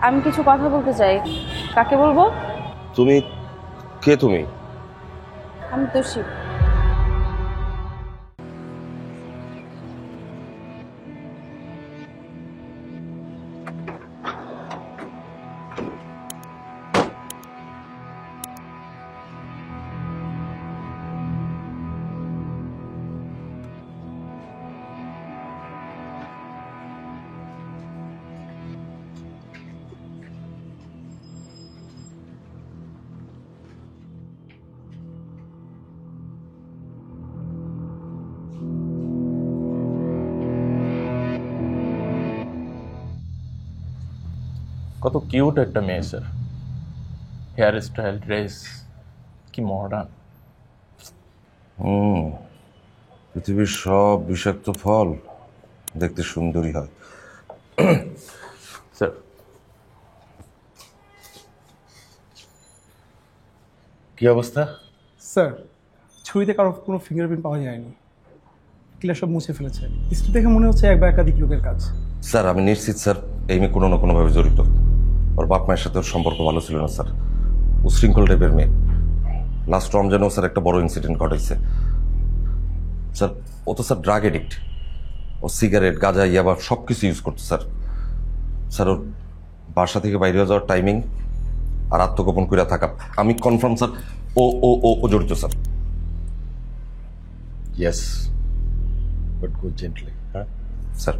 আমি কিছু কথা বলতে চাই। কাকে বলবো? তুমি কে? তুমি? আমি তোষি। কত কিউট একটা মেয়ে স্যার, হেয়ার স্টাইল, ড্রেস, কি মডার্ন। পৃথিবীর সব বিষাক্ত ফল দেখতে সুন্দরী হয়। স্যার, কি অবস্থা? স্যার, ছুরিতে কারো কোনো ফিঙ্গারপ্রিন্ট পাওয়া যায়নি। কিলার সব মুছে ফেলেছে। হিস্ট্রি দেখে মনে হচ্ছে এক বা একাধিক লোকের কাজ। স্যার আমি নিশ্চিত স্যার এই মেয়ে কোনো না কোনোভাবে জড়িত। ওর বাপ মায়ের সাথে ওর সম্পর্ক ভালো ছিল না স্যার। উশৃঙ্খল টাইপের মেয়ে। লাস্ট রমজানেও স্যার একটা বড় ইনসিডেন্ট ঘটেছে স্যার। ও তো স্যার ড্রাগ এডিক্ট। ও সিগারেট, গাঁজা, ইয়াবা সব কিছু ইউজ করতো স্যার। স্যার ওর বাসা থেকে বাইরে যাওয়ার টাইমিং আর আত্মগোপন করে থাকা, আমি কনফার্ম স্যার ও ও ও ও জড়িত sir. Yes, but go gently. হ্যাঁ স্যার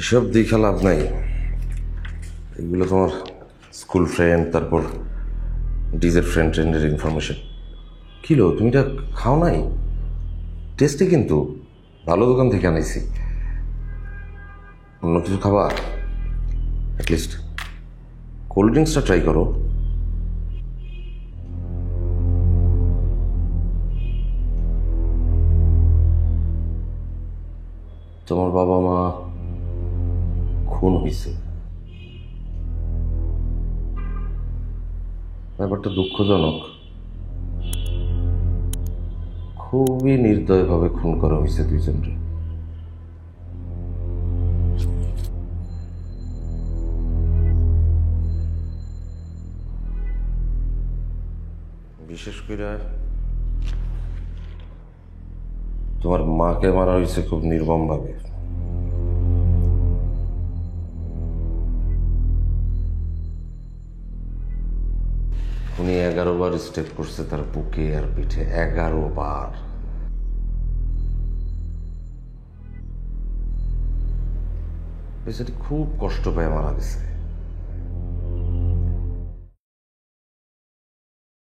এসব দেখে লাভ নাই। এগুলো তোমার স্কুল ফ্রেন্ড, তারপর ডিজের ফ্রেন্ডের ইনফরমেশন। কিলো তুমি এটা খাও নাই? টেস্টি কিন্তু, ভালো দোকান থেকে আনাইছি। অন্য কিছু খাবা? অ্যাটলিস্ট কোল্ড ড্রিঙ্কসটা ট্রাই করো। তোমার বাবা মা খুন হয়েছে, ব্যাপারটা দুঃখজনক। খুবই নির্দয়ভাবে খুন করা হয়েছে দুইজনকে। বিশেষ করে তোমার মাকে মারা হয়েছে খুব নির্মম ভাবে। উনি 11 বার স্টেপ করছে তার বুকে আর পিঠে, 11 বার। বেচারি খুব কষ্ট পায় মারা গেছে।